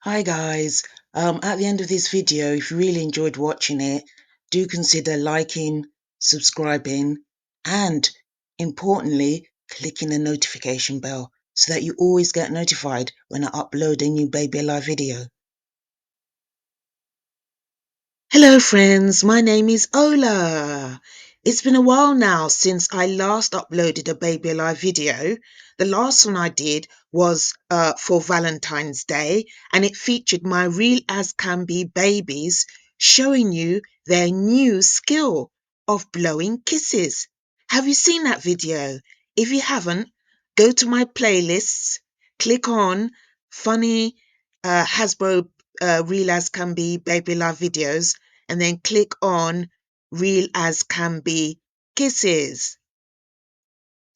Hi guys, at the end of this video, if you really enjoyed watching it, do consider liking, subscribing, and importantly, clicking the notification bell so that you always get notified when I upload a new Baby Alive video. Hello friends, my name is Ola. It's been a while now since I last uploaded a Baby Alive video. The last one I did was for Valentine's Day, and it featured my real as can be babies showing you their new skill of blowing kisses. Have you seen that video? If you haven't, go to my playlists, click on funny Hasbro real as can be Baby Alive videos, and then click on real as can be kisses.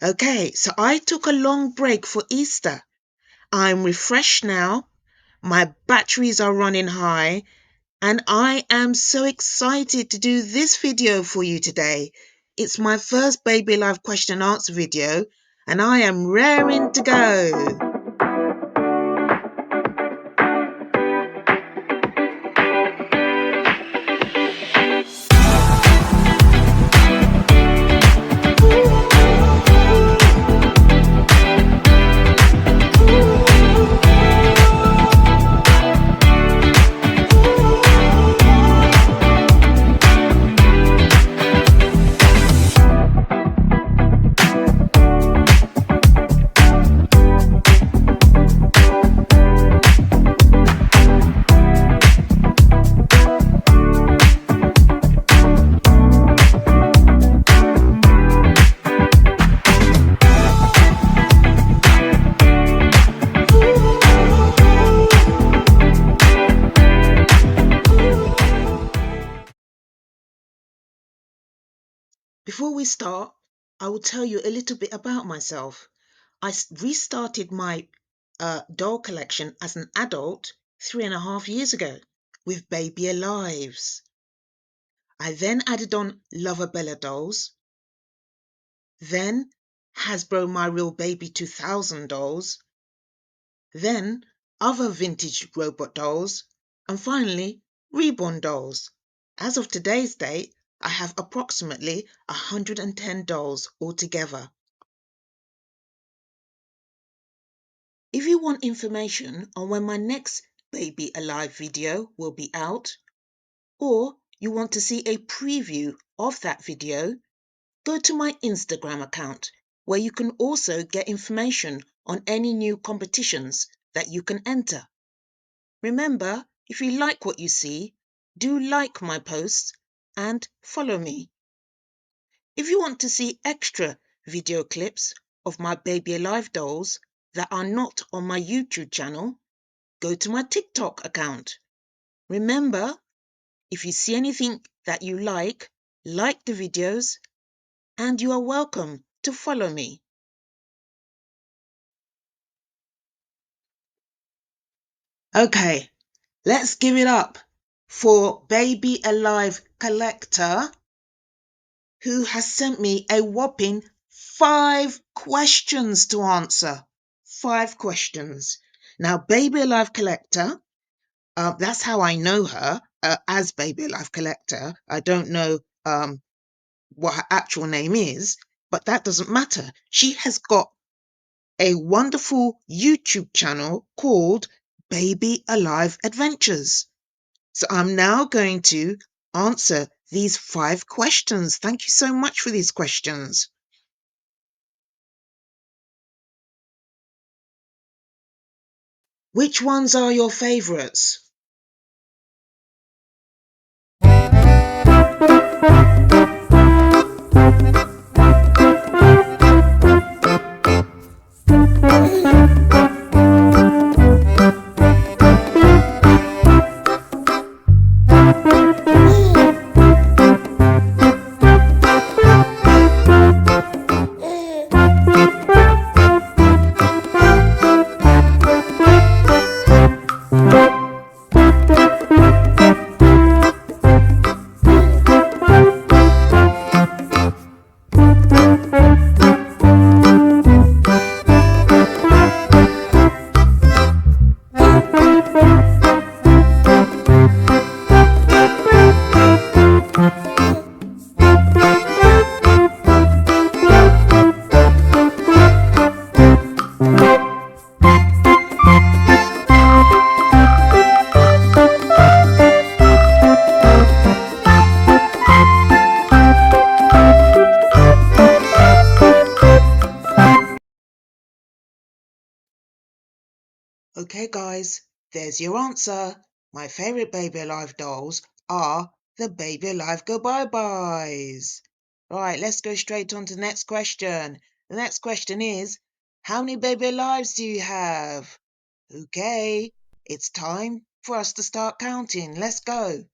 Okay, so I took a long break for Easter. I'm refreshed now. My batteries are running high, and I am so excited to do this video for you today. It's my first Baby Alive question and answer video, and I am raring to go. Before we start, I will tell you a little bit about myself. I restarted my doll collection as an adult 3.5 years ago with Babyalives. I then added on Loverbella dolls, then Hasbro My Real Baby 2000 dolls, then other vintage robot dolls, and finally reborn dolls. As of today's date, I have approximately 110 dolls altogether. If you want information on when my next Baby Alive video will be out, or you want to see a preview of that video, go to my Instagram account, where you can also get information on any new competitions that you can enter. Remember, if you like what you see, do like my posts and follow me. If you want to see extra video clips of my Baby Alive dolls that are not on my YouTube channel, go to my TikTok account. Remember, if you see anything that you like the videos, and you are welcome to follow me. Okay, let's give it up for Baby Alive Collector, who has sent me a whopping 5 questions to answer. 5 questions. Now, Baby Alive Collector, that's how I know her, as Baby Alive Collector. I don't know what her actual name is, but that doesn't matter. She has got a wonderful YouTube channel called Baby Alive Adventures. So I'm now going to answer these 5 questions. Thank you so much for these questions. Which ones are your favourites? Okay guys, there's your answer. My favourite Baby Alive dolls are the Baby Alive Go Bye Byes. Right, let's go straight on to the next question. The next question is, how many Baby Alives do you have? Okay, it's time for us to start counting. Let's go.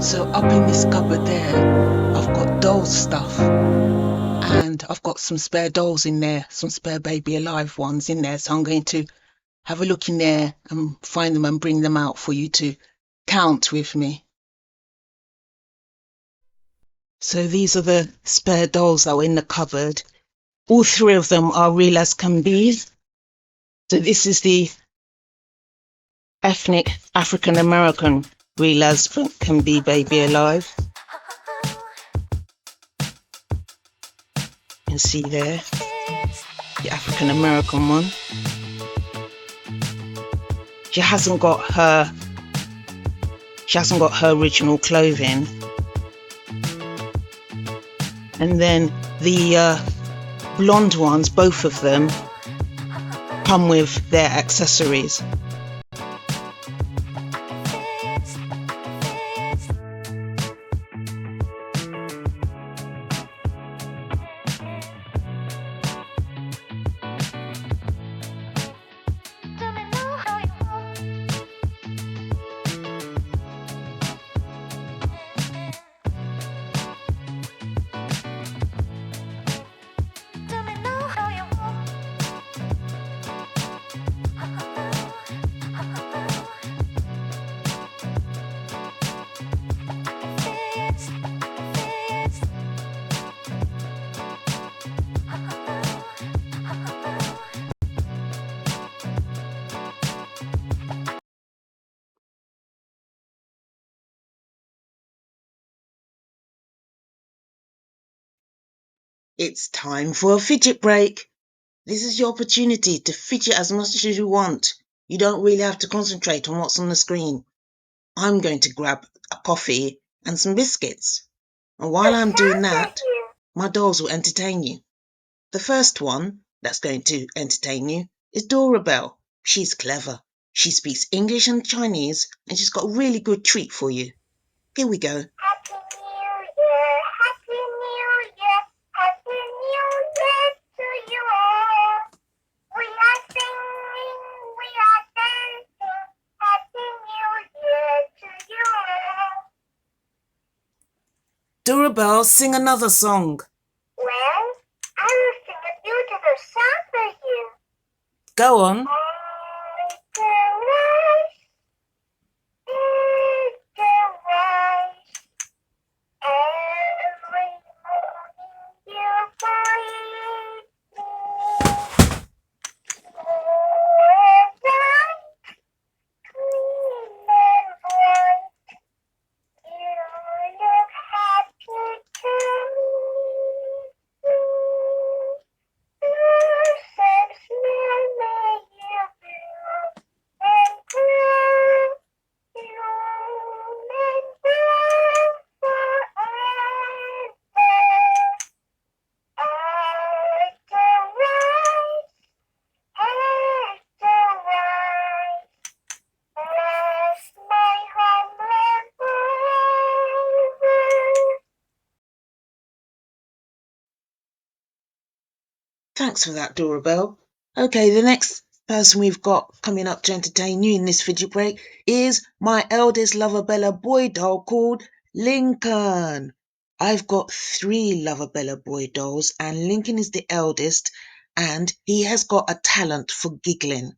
So up in this cupboard there, I've got doll stuff, and I've got some spare dolls in there, some spare Baby Alive ones in there. So I'm going to have a look in there and find them and bring them out for you to count with me. So these are the spare dolls that were in the cupboard. All three of them are real as can be. So this is the ethnic African American real as can be Baby Alive. You can see there the African American one. She hasn't got She hasn't got her original clothing. And then the blonde ones, both of them, come with their accessories. It's time for a fidget break. This is your opportunity to fidget as much as you want. You don't really have to concentrate on what's on the screen. I'm going to grab a coffee and some biscuits. And while I'm doing that, my dolls will entertain you. The first one that's going to entertain you is Dora Bell. She's clever. She speaks English and Chinese, and she's got a really good treat for you. Here we go. Happy New Year, Happy New Year, Happy New Year to you all. We are singing, we are dancing, Happy New Year to you all. Dora Bell, sing another song. Well, I will sing a beautiful song for you. Go on. Thanks for that, Dora Bell. Okay, the next person we've got coming up to entertain you in this fidget break is my eldest Loverbella boy doll called Lincoln. I've got 3 Loverbella boy dolls, and Lincoln is the eldest, and he has got a talent for giggling.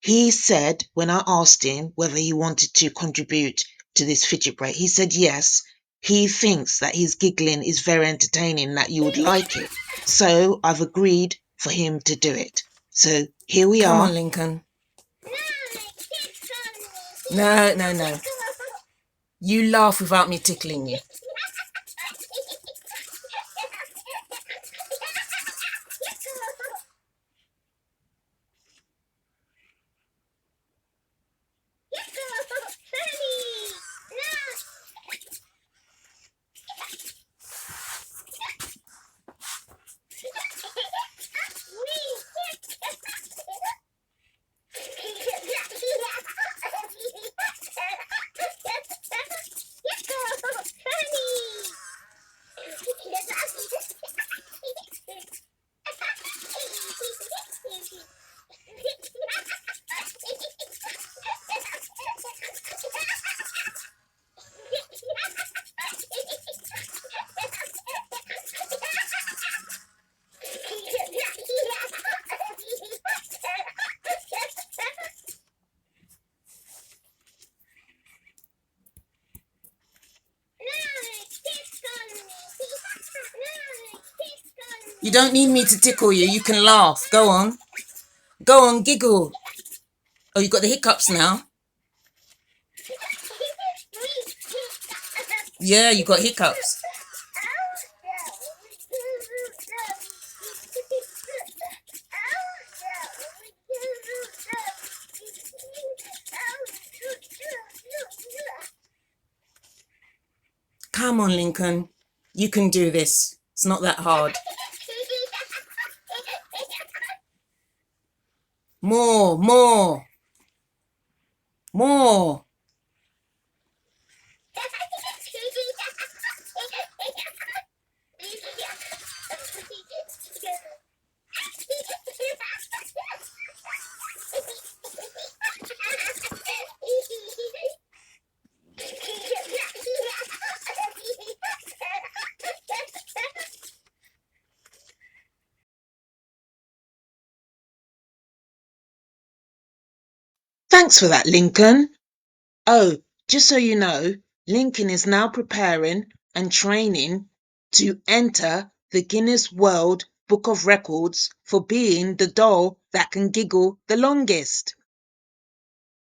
He said, when I asked him whether he wanted to contribute to this fidget break, he said yes. He thinks that his giggling is very entertaining, that you would like it. So I've agreed for him to do it. So here we are. Come on, Lincoln. No. You laugh without me tickling you. You don't need me to tickle you. You can laugh. Go on. Go on, giggle. Oh, you got the hiccups now? Yeah, you got hiccups. Come on, Lincoln. You can do this. It's not that hard. More, more, more. Thanks for that, Lincoln. Oh, just so you know, Lincoln is now preparing and training to enter the Guinness World Book of Records for being the doll that can giggle the longest.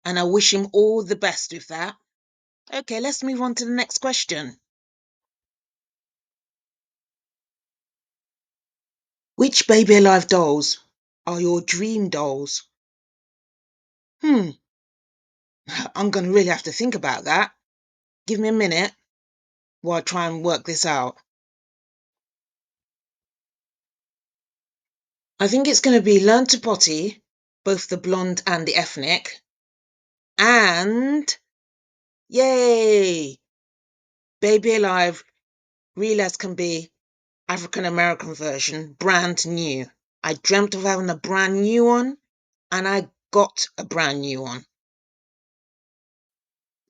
And I wish him all the best with that. Okay, let's move on to the next question. Which Baby Alive dolls are your dream dolls? I'm going to really have to think about that. Give me a minute while I try and work this out. I think it's going to be Learn to Potty, both the blonde and the ethnic, and yay! Baby Alive, Real as Can Be, African American version, brand new. I dreamt of having a brand new one, and I got a brand new one.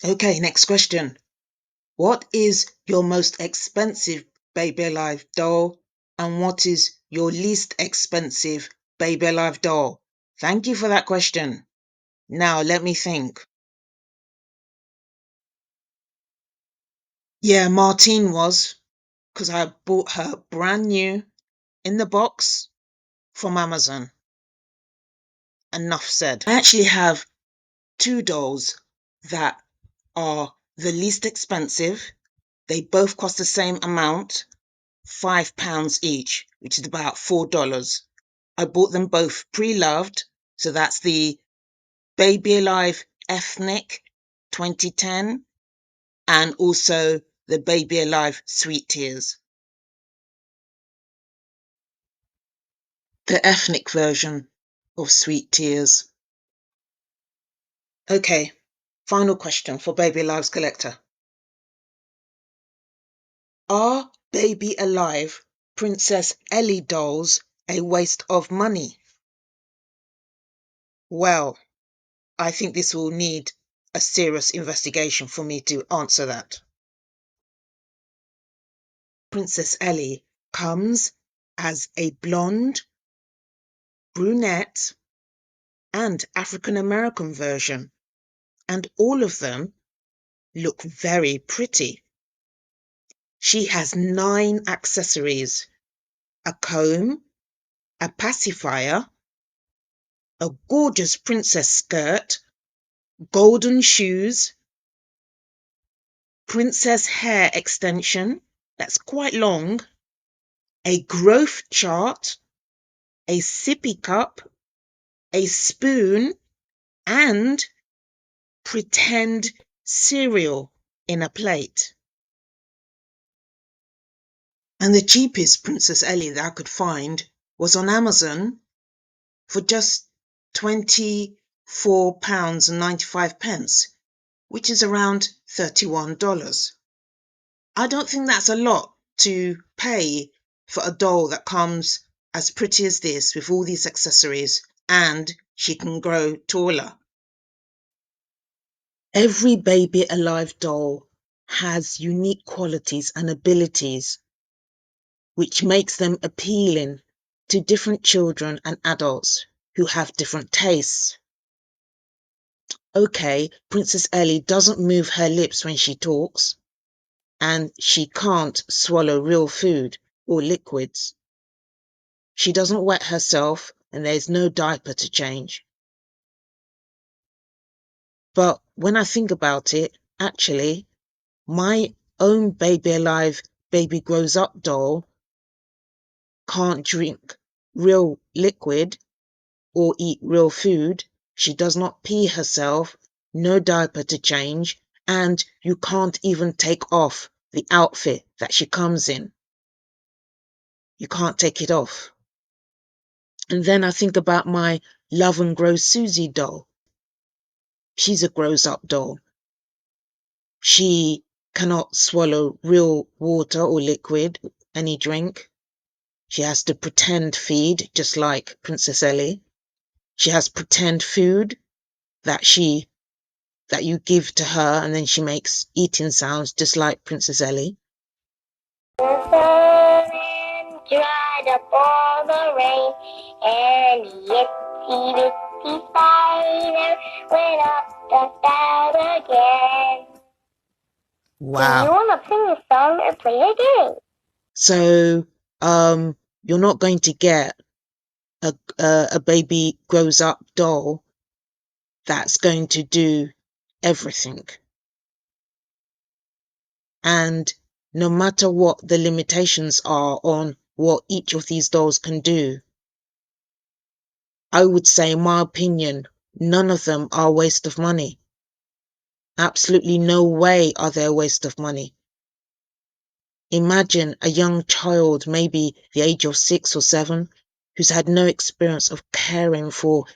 Okay, next question. What is your most expensive Baby Alive doll, and what is your least expensive Baby Alive doll? Thank you for that question. Now let me think. Yeah, Martine was, because I bought her brand new in the box from Amazon. Enough said. I actually have two dolls that are the least expensive. They both cost the same amount, £5 each, which is about $4. I bought them both pre-loved, so that's the Baby Alive Ethnic 2010 and also the Baby Alive Sweet Tears. The ethnic version of Sweet Tears. Okay, final question for Baby Alive's collector. Are Baby Alive Princess Ellie dolls a waste of money? Well, I think this will need a serious investigation for me to answer that. Princess Ellie comes as a blonde, brunette, and African American version, and all of them look very pretty. She has 9 accessories: a comb, a pacifier, a gorgeous princess skirt, golden shoes, princess hair extension that's quite long, a growth chart, a sippy cup, a spoon, and pretend cereal in a plate. And the cheapest Princess Ellie that I could find was on Amazon for just £24.95, which is around $31. I don't think that's a lot to pay for a doll that comes as pretty as this with all these accessories, and she can grow taller. Every Baby Alive doll has unique qualities and abilities which makes them appealing to different children and adults who have different tastes. Okay, Princess Ellie doesn't move her lips when she talks, and she can't swallow real food or liquids. She doesn't wet herself, and there's no diaper to change. But when I think about it, actually, my own Baby Alive Baby Grows Up doll can't drink real liquid or eat real food. She does not pee herself, no diaper to change, and you can't even take off the outfit that she comes in. You can't take it off. And then I think about my Love and Grow Susie doll. She's a grows-up doll. She cannot swallow real water or liquid, any drink. She has to pretend feed, just like Princess Ellie. She has pretend food that you give to her, and then she makes eating sounds just like Princess Ellie. The sun dried up all the rain, and the itsy bitsy spider went up the spout again. Do you Wow. want to sing a song or play a game? So, you're not going to get a baby grows up doll that's going to do everything. And no matter what the limitations are on what each of these dolls can do, I would say, in my opinion, none of them are a waste of money. Absolutely no way are they a waste of money. Imagine a young child, maybe the age of 6 or 7, who's had no experience of caring for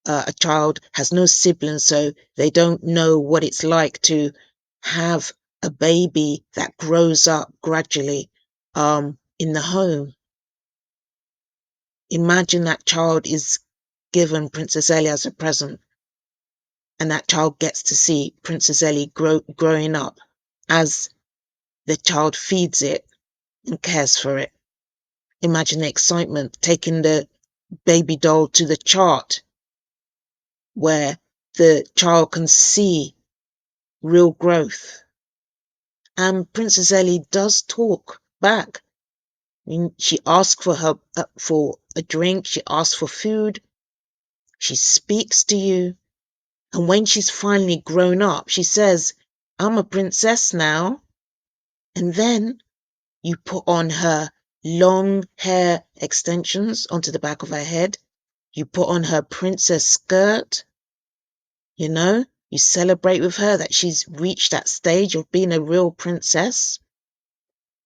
a child, has no siblings, so they don't know what it's like to have a baby that grows up gradually in the home. Imagine that child is given Princess Ellie as a present, and that child gets to see Princess Ellie growing up as the child feeds it and cares for it. Imagine the excitement taking the baby doll to the chart where the child can see real growth. And Princess Ellie does talk back. I mean, she asks for a drink, she asks for food, she speaks to you. And when she's finally grown up, she says, I'm a princess now. And then you put on her long hair extensions onto the back of her head. You put on her princess skirt. You celebrate with her that she's reached that stage of being a real princess.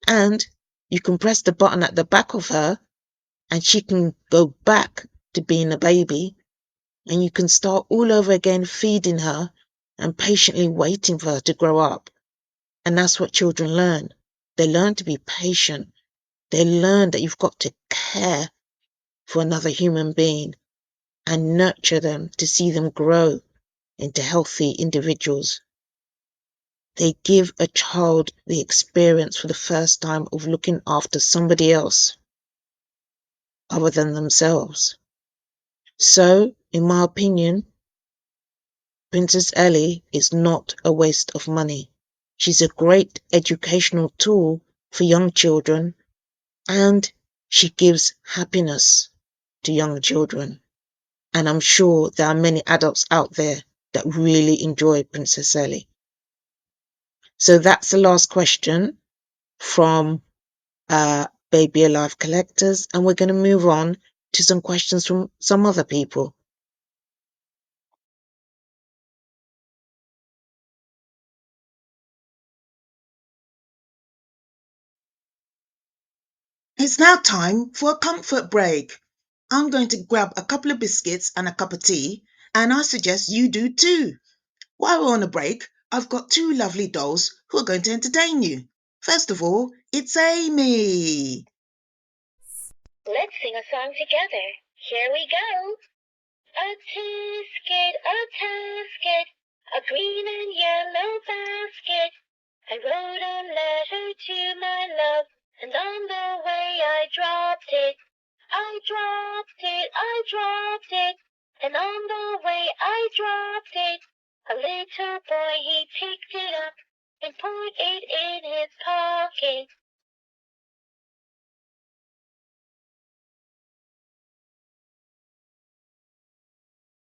And you can press the button at the back of her and she can go back to being a baby. And you can start all over again feeding her and patiently waiting for her to grow up. And that's what children learn. They learn to be patient. They learn that you've got to care for another human being and nurture them to see them grow into healthy individuals. They give a child the experience for the first time of looking after somebody else other than themselves. So, in my opinion, Princess Ellie is not a waste of money. She's a great educational tool for young children, and she gives happiness to young children. And I'm sure there are many adults out there that really enjoy Princess Ellie. So that's the last question from Baby Alive collectors, and we're going to move on to some questions from some other people. It's now time for a comfort break. I'm going to grab a couple of biscuits and a cup of tea, and I suggest you do too. While we're on a break, I've got two lovely dolls who are going to entertain you. First of all, it's Amy. Let's sing a song together. Here we go. A tisket, a green and yellow basket. I wrote a letter to my love, and on the way I dropped it. I dropped it, and on the way I dropped it. A little boy, he picked it up and put it in his pocket.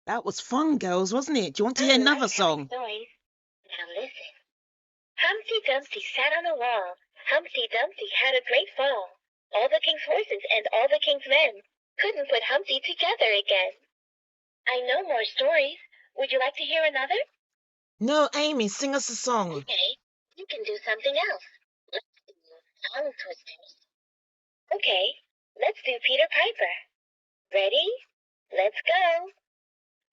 That was fun, girls, wasn't it? Do you want to hear another song? Noise. Now listen. Humpty Dumpty sat on a wall. Humpty Dumpty had a great fall. All the king's horses and all the king's men couldn't put Humpty together again. I know more stories. Would you like to hear another? No, Amy, sing us a song. Okay, you can do something else. tongue twisters. Okay, let's do Peter Piper. Ready? Let's go.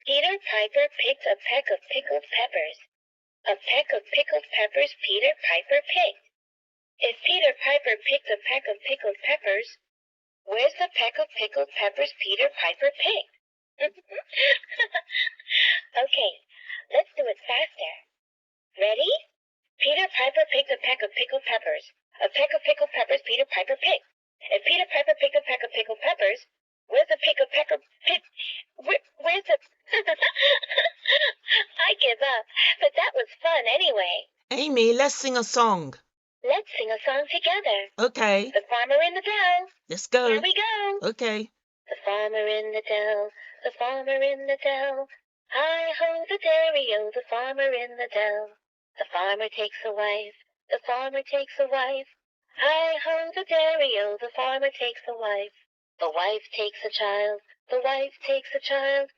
Peter Piper picked a peck of pickled peppers. A peck of pickled peppers Peter Piper picked. If Peter Piper picked a peck of pickled peppers, where's the peck of pickled peppers Peter Piper picked? Okay, let's do it faster. Ready? Peter Piper picked a peck of pickled peppers. A peck of pickled peppers Peter Piper picked. If Peter Piper picked a peck of pickled peppers, where's the pick of pecker pick? Where's the? I give up, but that was fun anyway. Amy, let's sing a song. Let's sing a song together. Okay, The farmer in the dell. let's go. Here we go. Okay. The farmer in the dell. The farmer in the dell. Hi ho the dairy-o, the farmer in the dell. The farmer takes a wife. The farmer takes a wife. Hi ho the dairy-o, the farmer takes a wife. The wife takes a child. The wife takes a child.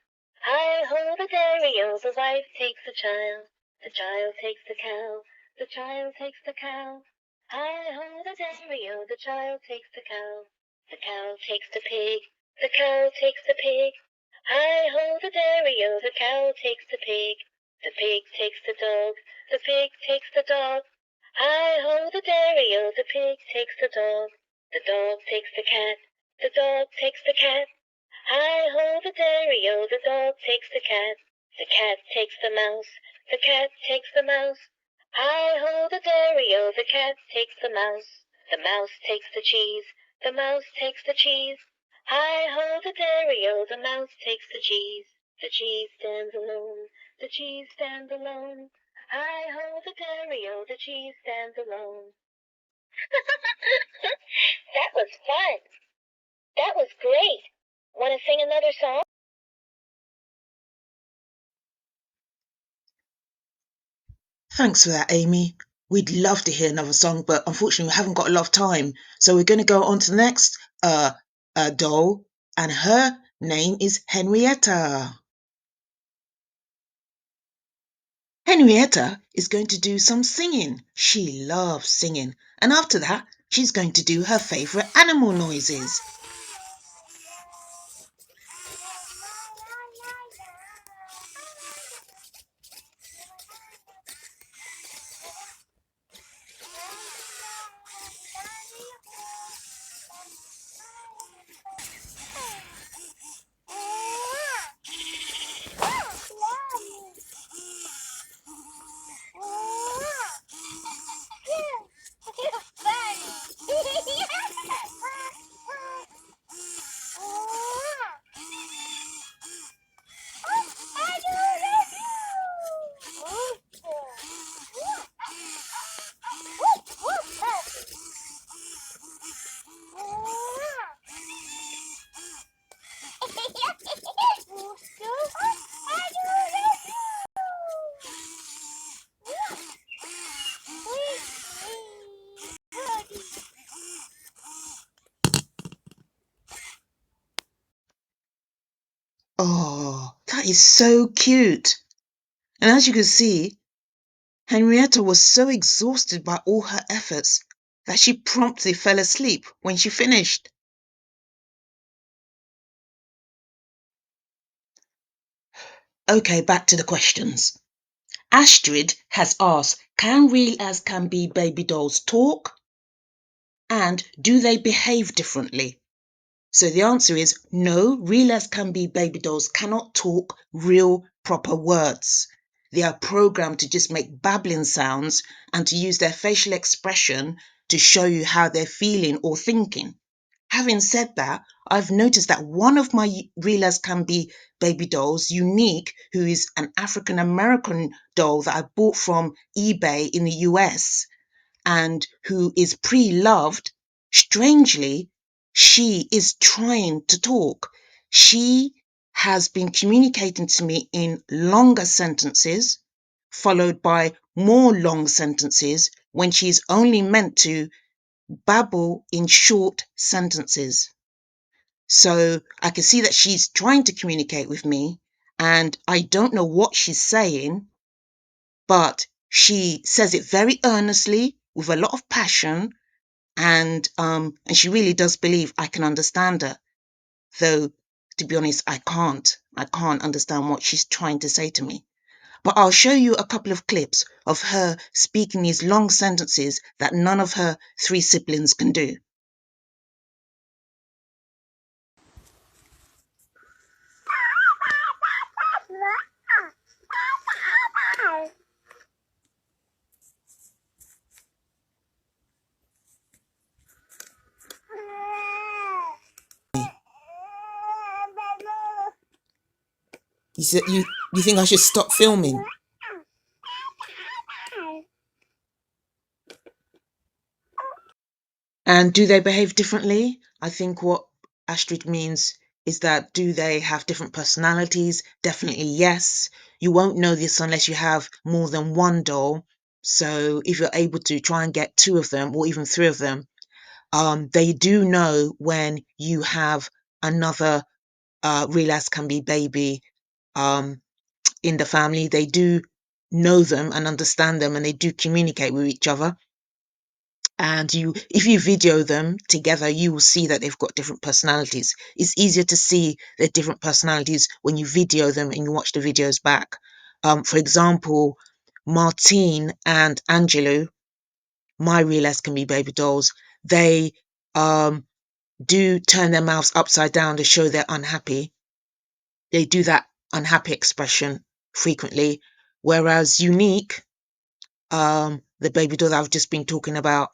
Hi ho the dairy-o, the wife takes a child. The child takes the cow. The child takes the cow. Hi ho the dairy-o, the child takes the cow. The cow takes the pig. The cow takes the pig. Hi ho the dairy-o, the cow takes the pig. The pig takes the dog. The pig takes the dog. Hi ho the dairy-o, the pig takes the dog. The dog takes the cat. The dog takes the cat. Hi ho the dairy-o, the dog takes the cat. The cat takes the mouse. The cat takes the mouse. Hi ho the dairy-o, the cat takes the mouse. The mouse takes the cheese. The mouse takes the cheese. Hi ho the dairy-o, the mouse takes the cheese. The cheese stands alone. The cheese stands alone. Hi ho the dairy-o, the cheese stands alone. That was fun. That was great. Want to sing another song? Thanks for that, Amy. We'd love to hear another song, but unfortunately we haven't got a lot of time. So we're going to go on to the next doll, and her name is Henrietta. Henrietta is going to do some singing. She loves singing. And after that, she's going to do her favourite animal noises. Oh, that is so cute. And as you can see, Henrietta was so exhausted by all her efforts that she promptly fell asleep when she finished. Okay, back to the questions. Astrid has asked, can real as can be baby dolls talk? And do they behave differently? So the answer is no, real as can be baby dolls cannot talk real proper words. They are programmed to just make babbling sounds and to use their facial expression to show you how they're feeling or thinking. Having said that, I've noticed that one of my real as can be baby dolls, Unique, who is an African American doll that I bought from eBay in the US, and who is pre-loved, strangely, she is trying to talk. She has been communicating to me in longer sentences, followed by more long sentences when she's only meant to babble in short sentences. So I can see that she's trying to communicate with me, and I don't know what she's saying, but she says it very earnestly with a lot of passion, and she really does believe I can understand her, though to be honest, I can't understand what she's trying to say to me. But I'll show you a couple of clips of her speaking these long sentences that none of her three siblings can do. You said you think I should stop filming? And do they behave differently? I think what Astrid means is that do they have different personalities? Definitely yes. You won't know this unless you have more than one doll. So if you're able to try and get two of them or even three of them, they do know when you have another real as can be baby um, in the family. They do know them and understand them, and they do communicate with each other. And if you video them together, you will see that they've got different personalities. It's easier to see their different personalities when you video them and you watch the videos back. For example, Martine and Angelo, my real as can be baby dolls, they um, do turn their mouths upside down to show they're unhappy. They do that unhappy expression frequently. Whereas Unique, the baby doll that I've just been talking about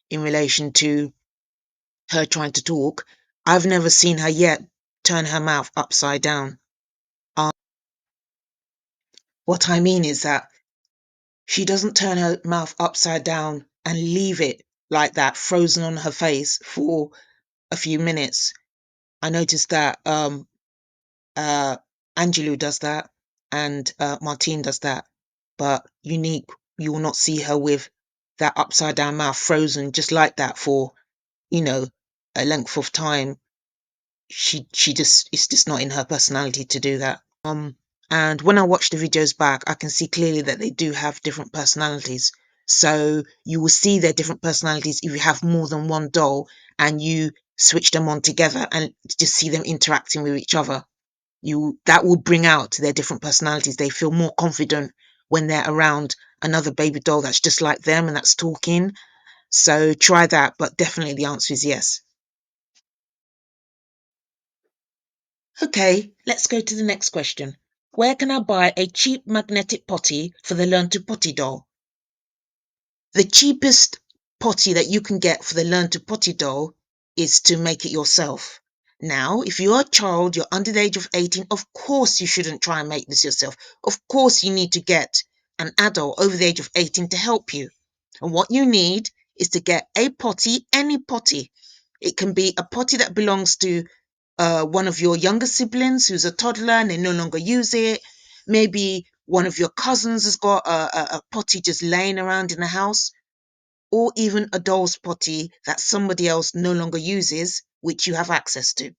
in relation to her trying to talk, I've never seen her yet turn her mouth upside down. Um, what I mean is that she doesn't turn her mouth upside down and leave it like that, frozen on her face for a few minutes. I noticed that uh, Angelou does that and Martine does that, but Unique, you will not see her with that upside down mouth frozen just like that for, you know, a length of time. She just, it's just not in her personality to do that. And when I watch the videos back, I can see clearly that they do have different personalities. So you will see their different personalities if you have more than one doll and you switch them on together and just see them interacting with each other. That will bring out their different personalities. They feel more confident when they're around another baby doll that's just like them and that's talking. So try that, but definitely the answer is yes. Okay, let's go to the next question. Where can I buy a cheap magnetic potty for the Learn to Potty doll? The cheapest potty that you can get for the Learn to Potty doll is to make it yourself. Now, if you're a child, you're under the age of 18, of course you shouldn't try and make this yourself. Of course you need to get an adult over the age of 18 to help you. And what you need is to get a potty, any potty. It can be a potty that belongs to one of your younger siblings who's a toddler and they no longer use it. Maybe one of your cousins has got a potty just laying around in the house, or even a doll's potty that somebody else no longer uses, which you have access to.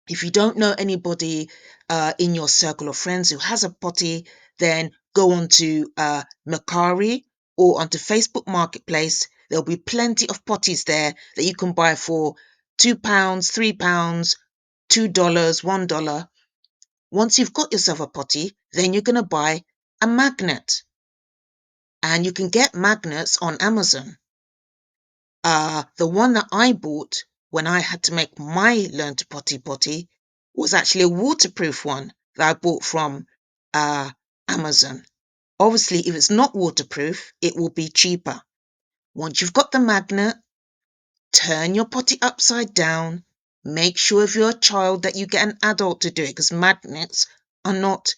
If you don't know anybody in your circle of friends who has a potty, then go on to Mercari or onto Facebook Marketplace. There'll be plenty of potties there that you can buy for £2, £3, $2, $1. Once you've got yourself a potty, then you're going to buy a magnet. And you can get magnets on Amazon. The one that I bought when I had to make my Learn to Potty was actually a waterproof one that I bought from Amazon. Obviously, if it's not waterproof, it will be cheaper. Once you've got the magnet, turn your potty upside down. Make sure if you're a child that you get an adult to do it, because magnets are not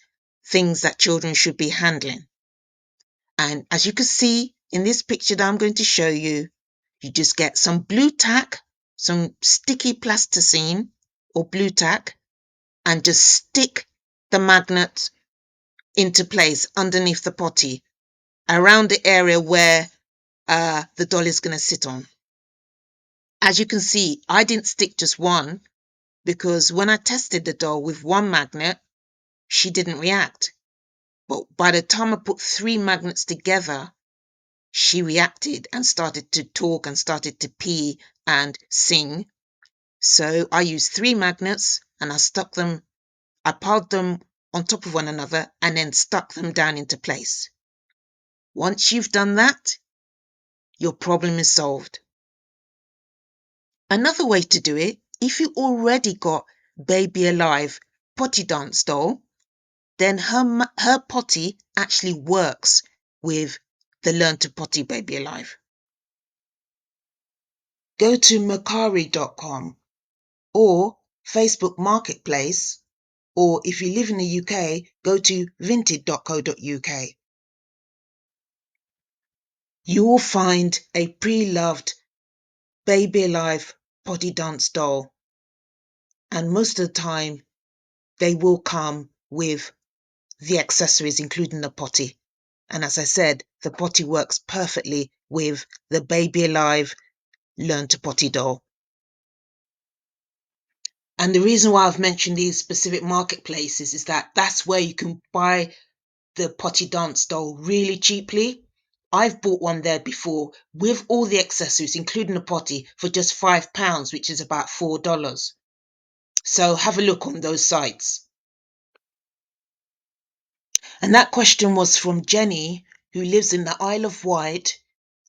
things that children should be handling. And as you can see in this picture that I'm going to show you, you just get some blue tack, some sticky plasticine or blue tack, and just stick the magnet into place underneath the potty around the area where the doll is going to sit on. As you can see, I didn't stick just one because when I tested the doll with one magnet, she didn't react. But by the time I put three magnets together, she reacted and started to talk and started to pee and sing. So I used 3 magnets and I piled them on top of one another and then stuck them down into place. Once you've done that, your problem is solved. Another way to do it, if you already got Baby Alive potty dance doll, then her potty actually works with the Learn to Potty Baby Alive. Go to Mercari.com or Facebook Marketplace, or if you live in the UK, go to vinted.co.uk. You will find a pre-loved Baby Alive potty dance doll, and most of the time they will come with the accessories, including the potty. And as I said, the potty works perfectly with the Baby Alive Learn to Potty doll. And the reason why I've mentioned these specific marketplaces is that that's where you can buy the potty dance doll really cheaply. I've bought one there before with all the accessories, including the potty, for just £5, which is about $4. So have a look on those sites. And that question was from Jenny, who lives in the Isle of Wight,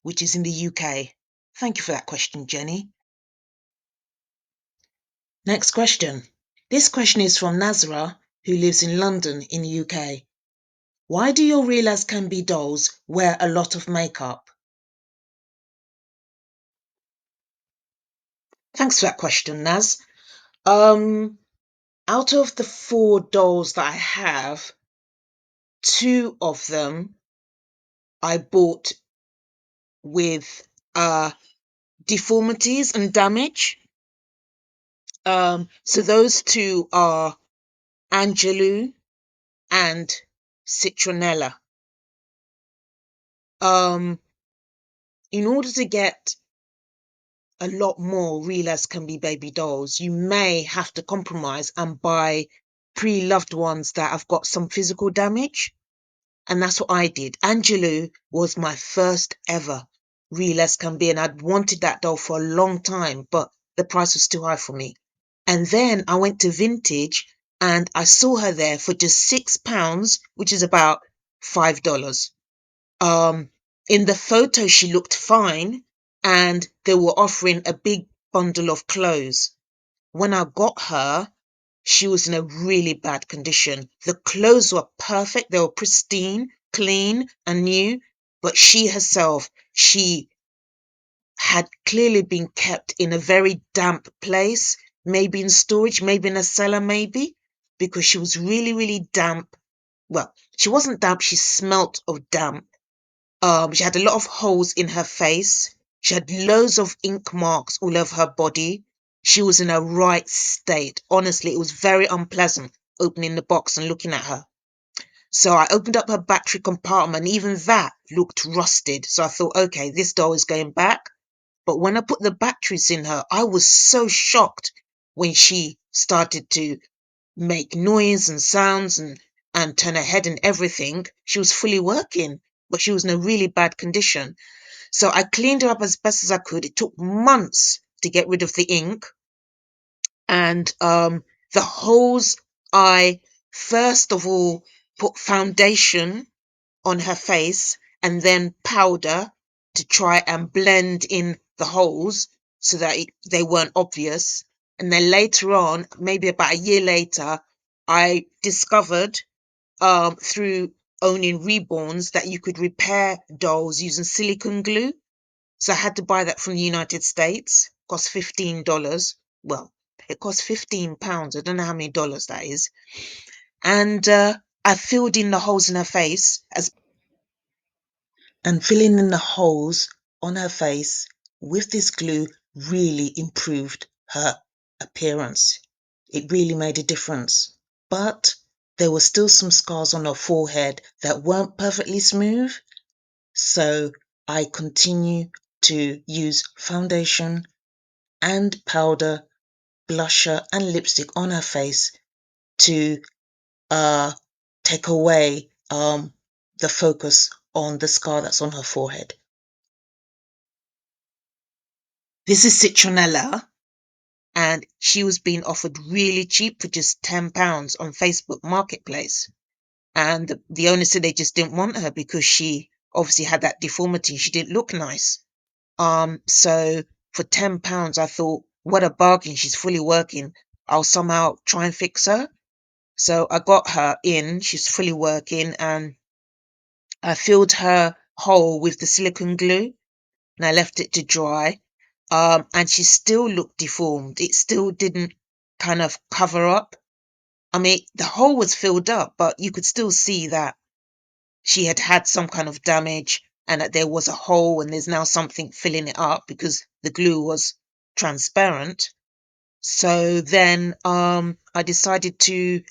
which is in the UK. Thank you for that question, Jenny. Next question. This question is from Nazra, who lives in London in the UK. Why do your real as can be dolls wear a lot of makeup? Thanks for that question, Naz. Out of the 4 dolls that I have, 2 of them I bought with deformities and damage. So those 2 are Angelou and Citronella. In order to get a lot more real as can be baby dolls, you may have to compromise and buy pre-loved ones that have got some physical damage. And that's what I did. Angelou was my first ever real as can be, and I'd wanted that doll for a long time, but the price was too high for me. And then I went to Vintage and I saw her there for just £6, which is about $5. In the photo, she looked fine, and they were offering a big bundle of clothes. When I got her, she was in a really bad condition. The clothes were perfect. They were pristine, clean, and new. But she herself, she had clearly been kept in a very damp place, maybe in storage, maybe in a cellar, maybe, because she was really, really damp. Well, she wasn't damp. She smelt of damp. She had a lot of holes in her face. She had loads of ink marks all over her body. She was in a right state. Honestly, it was very unpleasant opening the box and looking at her. So I opened up her battery compartment. Even that looked rusted. So I thought, okay, this doll is going back. But when I put the batteries in her, I was so shocked when she started to make noise and sounds and turn her head and everything. She was fully working, but she was in a really bad condition. So I cleaned her up as best as I could. It took months to get rid of the ink. And the holes, I first of all put foundation on her face and then powder to try and blend in the holes so that they weren't obvious. And then later on, maybe about a year later, I discovered through owning Reborns that you could repair dolls using silicone glue. So I had to buy that from the United States. It cost $15. Well, it cost £15. I don't know how many dollars that is. And I filled in the holes in her face and filling in the holes on her face with this glue really improved her appearance. It really made a difference. But there were still some scars on her forehead that weren't perfectly smooth. So I continue to use foundation and powder, blusher and lipstick on her face to take away the focus on the scar that's on her forehead. This is citronella, and she was being offered really cheap for just £10 on Facebook Marketplace. And the owner said they just didn't want her because she obviously had that deformity. She didn't look nice. So for £10, I thought, what a bargain. She's fully working. I'll somehow try and fix her. So I got her in. She's fully working, and I filled her hole with the silicone glue, and I left it to dry. And she still looked deformed. It still didn't kind of cover up. I mean, the hole was filled up, but you could still see that she had had some kind of damage and that there was a hole and there's now something filling it up because the glue was transparent. So then I decided to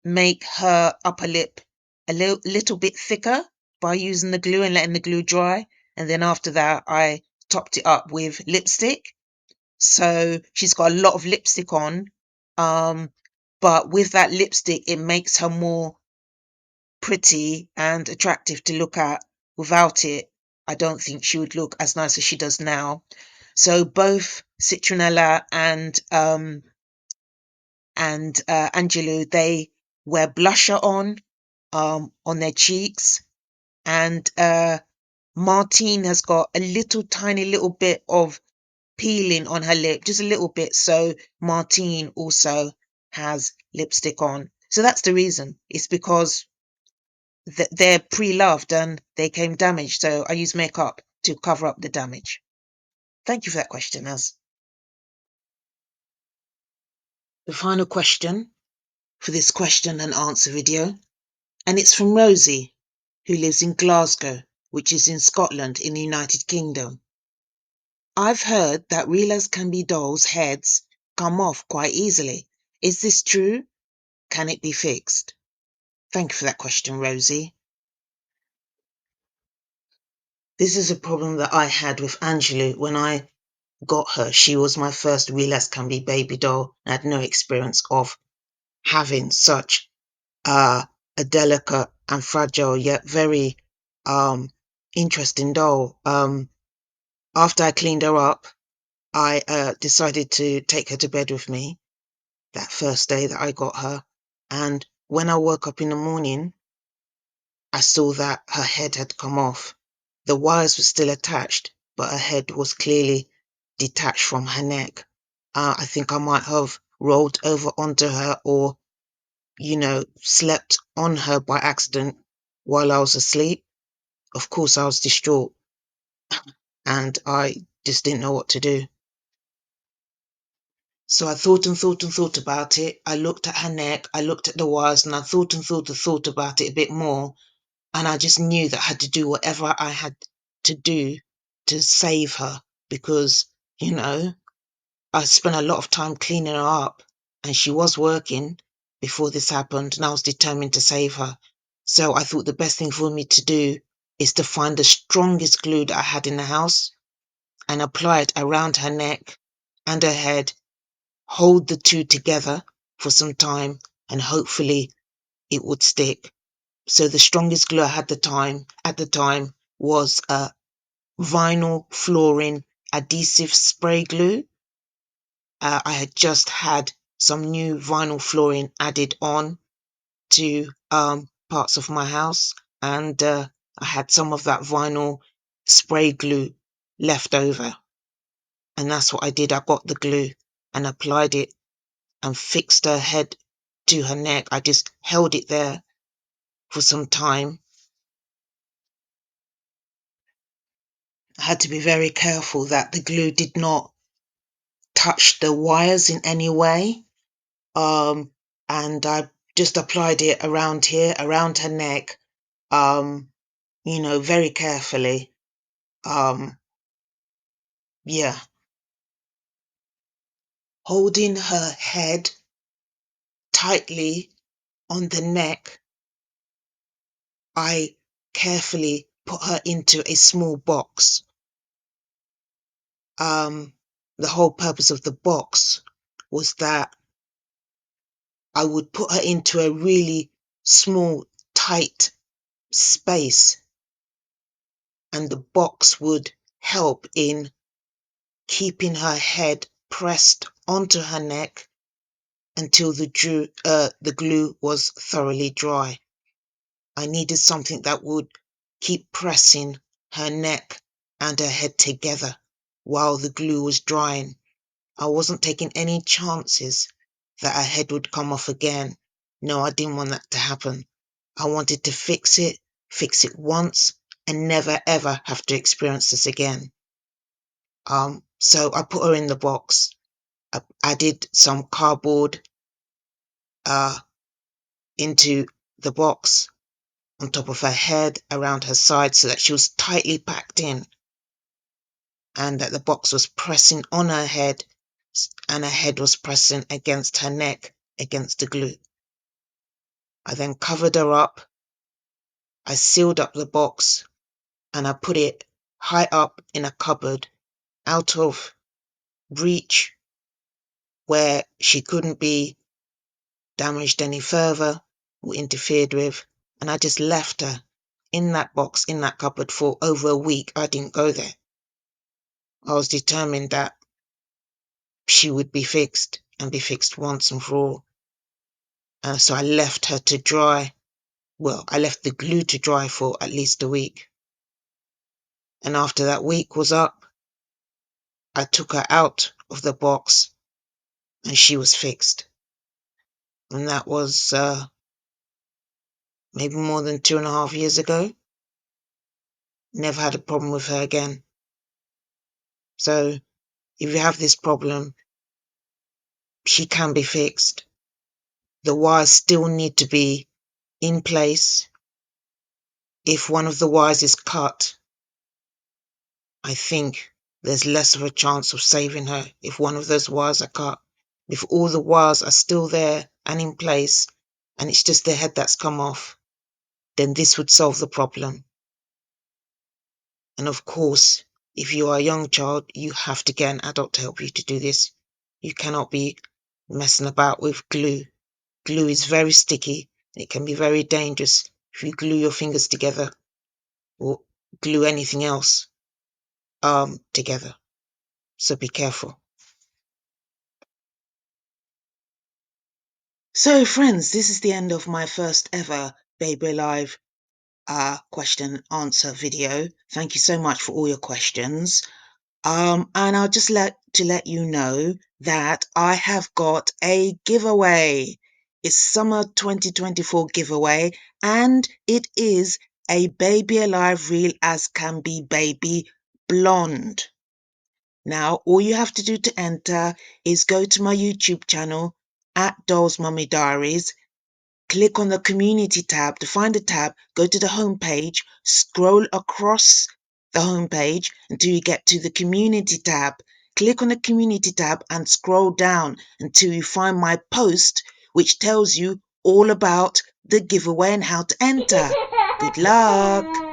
make her upper lip a little bit thicker by using the glue and letting the glue dry. And then after that, I topped it up with lipstick. So she's got a lot of lipstick on. But with that lipstick, it makes her more pretty and attractive to look at. Without it, I don't think she would look as nice as she does now. So both Citronella and Angelou, they wear blusher on their cheeks, and Martine has got a little tiny little bit of peeling on her lip, just a little bit. So Martine also has lipstick on. So that's the reason. It's because they're pre-loved and they came damaged. So I use makeup to cover up the damage. Thank you for that question, Az. The final question for this question and answer video, and it's from Rosie, who lives in Glasgow, which is in Scotland in the United Kingdom. I've heard that real-as can be dolls' heads come off quite easily. Is this true? Can it be fixed? Thank you for that question, Rosie. This is a problem that I had with Angelou when I got her. She was my first real-as can be baby doll. I had no experience of having such a delicate and fragile yet very interesting doll. After I cleaned her up, I decided to take her to bed with me that first day that I got her. And when I woke up in the morning, I saw that her head had come off. The wires were still attached, but her head was clearly detached from her neck. I think I might have rolled over onto her or, slept on her by accident while I was asleep. Of course, I was distraught and I just didn't know what to do. So I thought and thought and thought about it. I looked at her neck, I looked at the wires, and I thought and thought and thought about it a bit more. And I just knew that I had to do whatever I had to do to save her because, I spent a lot of time cleaning her up and she was working before this happened and I was determined to save her. So I thought the best thing for me to do is to find the strongest glue that I had in the house and apply it around her neck and her head, hold the two together for some time and hopefully it would stick. So the strongest glue I had at the time was vinyl flooring adhesive spray glue. I had just had some new vinyl flooring added on to parts of my house, and I had some of that vinyl spray glue left over. And that's what I did. I got the glue and applied it and fixed her head to her neck. I just held it there for some time. I had to be very careful that the glue did not touch the wires in any way. And I just applied it around here, around her neck, very carefully. Um, yeah, holding her head tightly on the neck, I carefully put her into a small box. The whole purpose of the box was that I would put her into a really small, tight space, and the box would help in keeping her head pressed onto her neck until the glue was thoroughly dry. I needed something that would keep pressing her neck and her head together while the glue was drying. I wasn't taking any chances that her head would come off again. No, I didn't want that to happen. I wanted to fix it once, and never ever have to experience this again. So I put her in the box. I added some cardboard into the box on top of her head, around her side, so that she was tightly packed in, and that the box was pressing on her head, and her head was pressing against her neck, against the glue. I then covered her up. I sealed up the box, and I put it high up in a cupboard, out of reach, where she couldn't be damaged any further or interfered with. And I just left her in that box, in that cupboard, for over a week. I didn't go there. I was determined that she would be fixed, and be fixed once and for all. And so I left her to dry. Well, I left the glue to dry for at least a week. And after that week was up, I took her out of the box, and she was fixed. And that was maybe more than 2.5 years ago. Never had a problem with her again. So if you have this problem, she can be fixed. The wires still need to be in place. If one of the wires is cut, I think there's less of a chance of saving her if one of those wires are cut. If all the wires are still there and in place, and it's just the head that's come off, then this would solve the problem. And of course, if you are a young child, you have to get an adult to help you to do this. You cannot be messing about with glue. Glue is very sticky. It can be very dangerous if you glue your fingers together or glue anything else together. So be careful. So friends, this is the end of my first ever Baby Alive question and answer video. Thank you so much for all your questions. And I'll just let you know that I have got a giveaway. It's summer 2024 giveaway, and it is a Baby Alive Real as Can Be Baby Blonde. Now, all you have to do to enter is go to my YouTube channel at dollsmummydiaries. Click on the community tab. To find the tab, go to the home page, scroll across the home page until you get to the community tab. Click on the community tab and scroll down until you find my post, which tells you all about the giveaway and how to enter. Good luck.